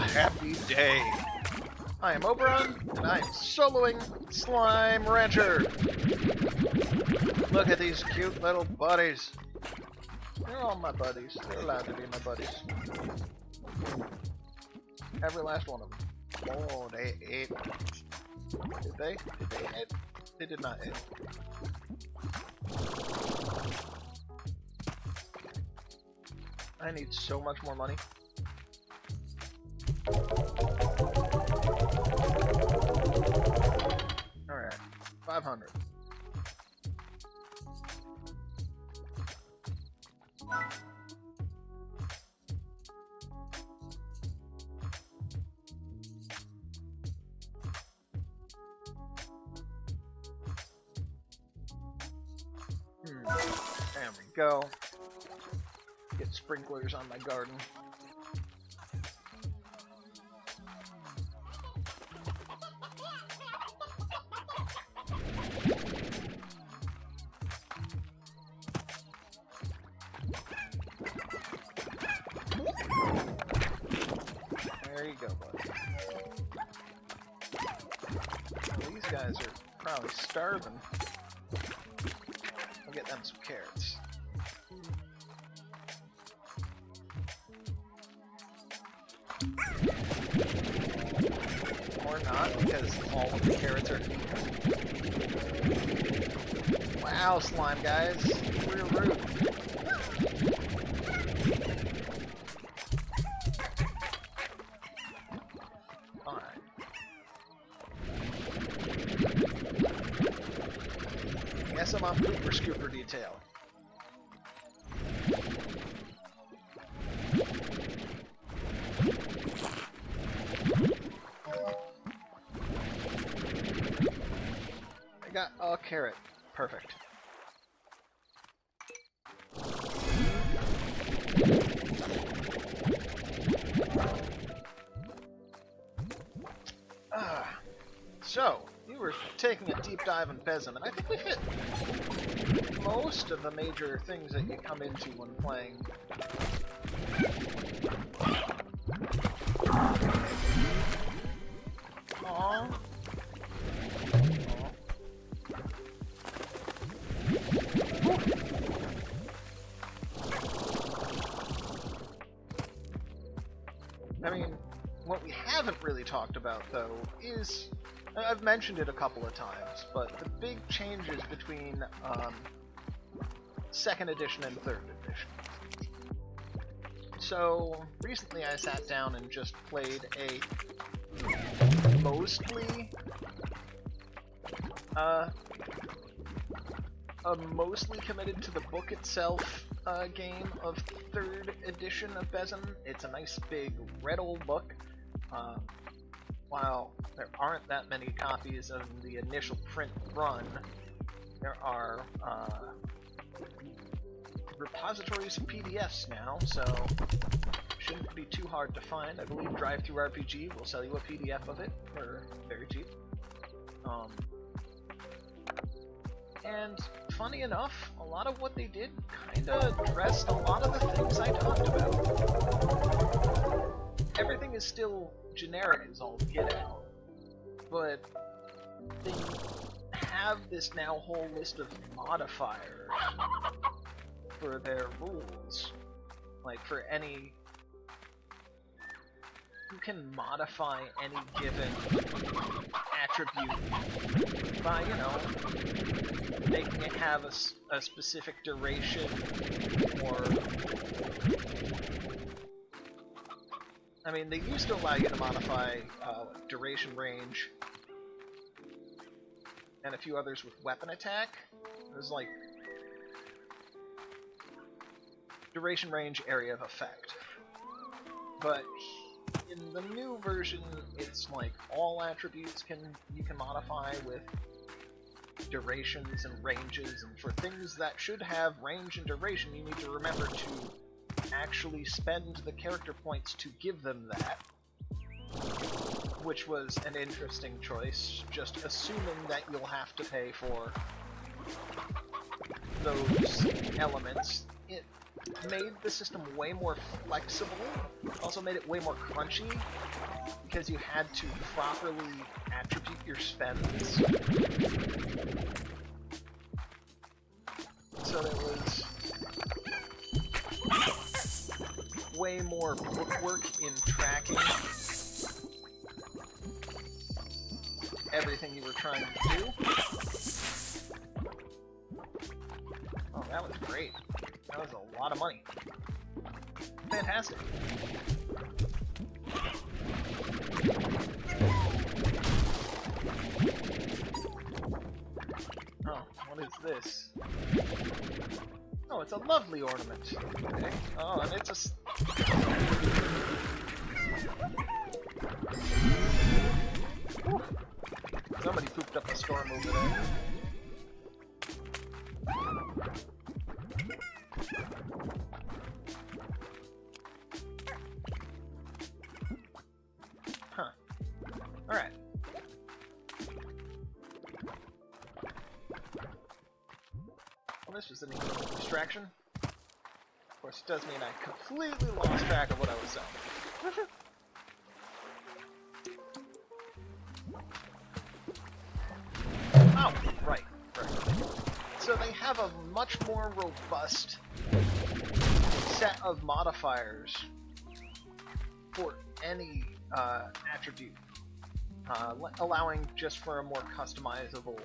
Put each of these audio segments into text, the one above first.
happy day! I am Oberon, and I am soloing Slime Rancher! Look at these cute little buddies. They're all my buddies. They're allowed to be my buddies. Every last one of them. Oh, they ate. Did they? Did they eat? They did not eat. I need so much more money. Alright, 500. There we go. Get sprinklers on my garden. There you go, buddy. These guys are probably starving. I'll get them some carrots. Or not, because all of the carrots are eaten. Wow, slime guys. We're rude. Alright. Guess I'm on Pooper Scooper detail. I got a carrot. Perfect. So, we were taking a deep dive in BESM, and I think we hit most of the major things that you come into when playing. Aww. I mean, what we haven't really talked about, though, is... I've mentioned it a couple of times, but the big changes between 2nd edition and 3rd edition. So, recently I sat down and just played a mostly committed to the book itself game of 3rd edition of BESM. It's a nice big red old book. While there aren't that many copies of the initial print run, there are repositories of PDFs now, so shouldn't be too hard to find. I believe DriveThruRPG will sell you a PDF of it for very cheap. And funny enough, a lot of what they did kinda addressed a lot of the things I talked about. Everything is still generic as all get out, but they have this now whole list of modifiers for their rules. Like for any... You can modify any given attribute by, you know, making it have a specific duration, or... I mean, they used to allow you to modify duration, range, and a few others with weapon attack. There's like duration, range, area of effect. But in the new version, it's like all attributes you can modify with durations and ranges, and for things that should have range and duration, you need to remember to actually spend the character points to give them that, which was an interesting choice, just assuming that you'll have to pay for those elements. made the system way more flexible, also made it way more crunchy, because you had to properly attribute your spends. So there was way more bookwork in tracking everything you were trying to do. Oh, that was great. That was a lot of money. Fantastic. Oh, what is this? Oh, it's a lovely ornament. Okay. Oh, and it's a... Whew. Somebody pooped up the storm over there. Huh. Alright. Well, this was an easy distraction. Of course, it does mean I completely lost track of what I was selling. Oh, right. So they have a much more robust set of modifiers for any attribute, allowing just for a more customizable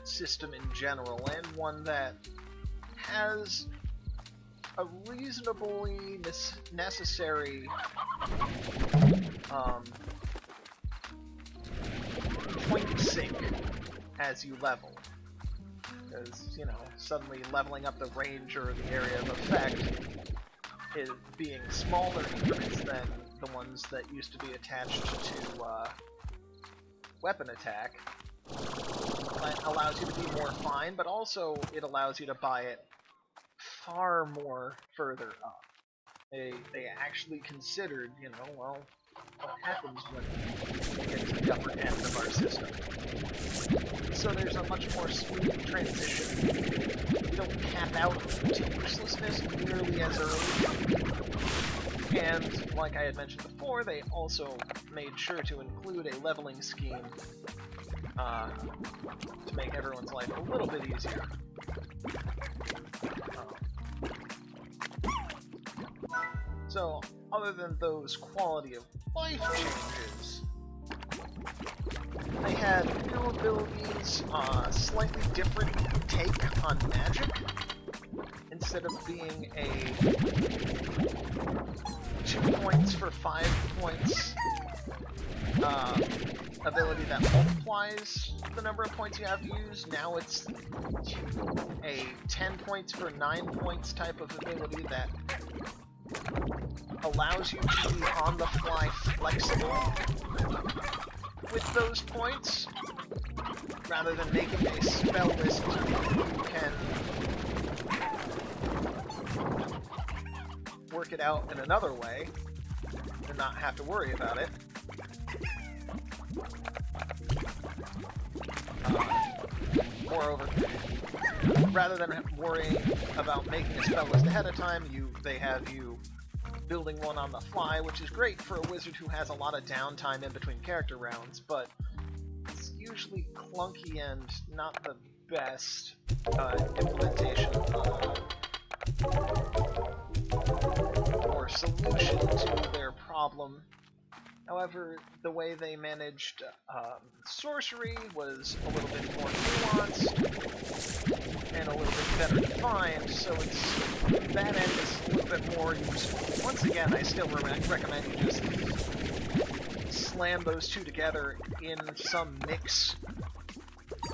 system in general, and one that has a reasonably necessary point sync as you level. Because, you know, suddenly leveling up the range or the area of effect is being smaller increments than the ones that used to be attached to weapon attack. That allows you to be more fine, but also it allows you to buy it far more further up. They actually considered, you know, well, what happens when we get to the upper end of our system. So there's a much more smooth transition. You don't cap out to uselessness nearly as early. And, like I had mentioned before, they also made sure to include a leveling scheme to make everyone's life a little bit easier. So, other than those quality of life changes, they had new abilities, slightly different take on magic. Instead of being a 2 points for 5 points ability that multiplies the number of points you have used, now it's a 10 points for 9 points type of ability that allows you to be on-the-fly flexible with those points, rather than making a spell list you can work it out in another way and not have to worry about it. Moreover, rather than worrying about making a spell list ahead of time, they have you building one on the fly, which is great for a wizard who has a lot of downtime in between character rounds, but it's usually clunky and not the best implementation or solution to their problem. However, the way they managed sorcery was a little bit more nuanced and a little bit better defined, so that end is a little bit more useful. Once again, I still recommend you just slam those two together in some mix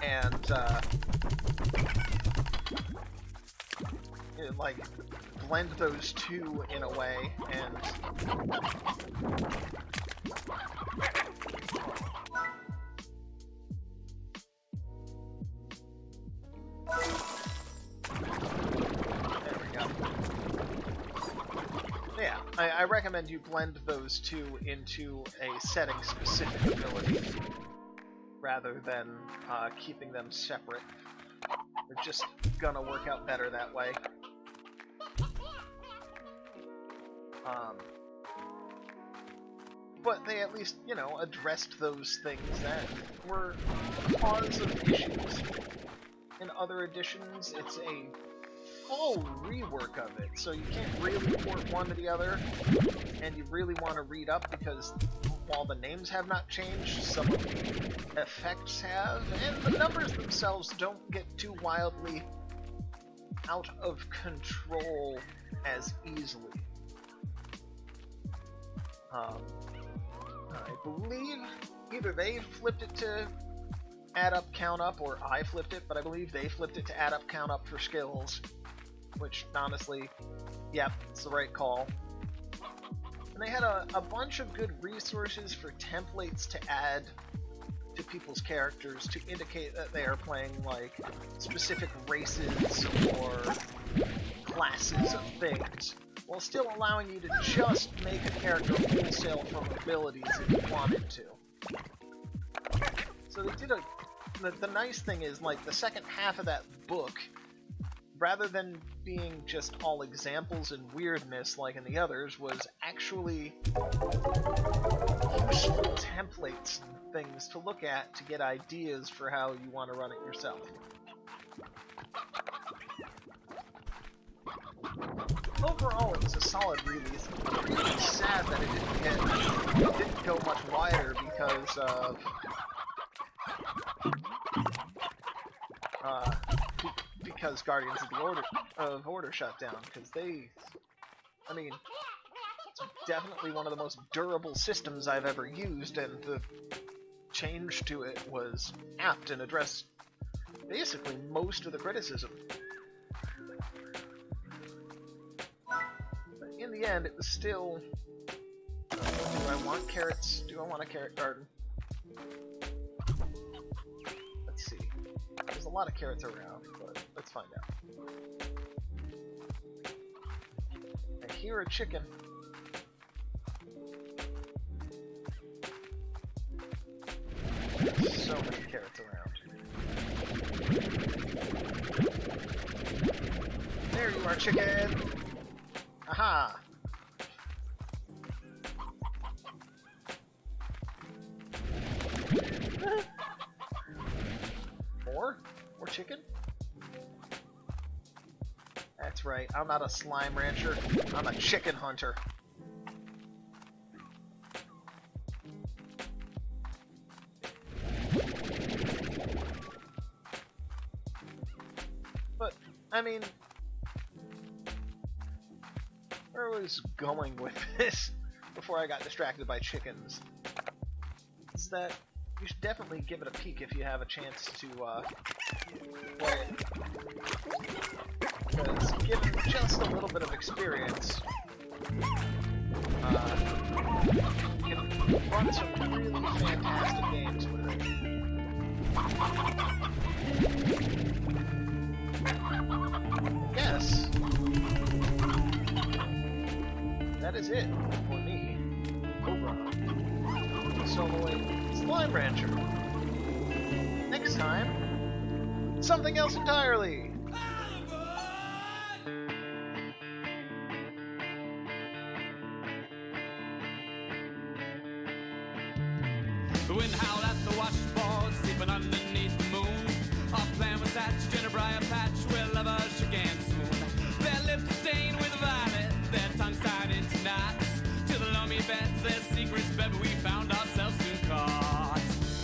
and like blend those two in a way and there we go. Yeah, I recommend you blend those two into a setting-specific ability rather than keeping them separate. They're just gonna work out better that way. But they at least, you know, addressed those things that were cause of issues. In other editions, it's a full rework of it, so you can't really port one to the other, and you really want to read up because while the names have not changed, some of the effects have, and the numbers themselves don't get too wildly out of control as easily. I believe either they flipped it to add up, count up, or I flipped it, but I believe they flipped it to add up, count up for skills, which honestly, yep, it's the right call. And they had a bunch of good resources for templates to add to people's characters to indicate that they are playing like specific races or classes of things, while still allowing you to just make a character wholesale from abilities if you wanted to. So they did the nice thing is, like, the second half of that book, rather than being just all examples and weirdness like in the others, was actually useful templates and things to look at to get ideas for how you want to run it yourself. Overall, it was a solid release. I'm really sad that it didn't go much wider because of because Guardians of Order shut down. Because I mean, it's definitely one of the most durable systems I've ever used, and the change to it was apt and addressed basically most of the criticism. In the end, it was still, do I want carrots? Do I want a carrot garden? Let's see. There's a lot of carrots around, but let's find out. I hear a chicken. There's so many carrots around. There you are, chicken! Aha! More? More chicken? That's right, I'm not a slime rancher, I'm a chicken hunter. But, I mean, where I was going with this before I got distracted by chickens is that you should definitely give it a peek if you have a chance to play it. Because given just a little bit of experience, you can run some really fantastic games with it. Yes. That is it for me, Oberon, soloing Slime Rancher. Next time, something else entirely!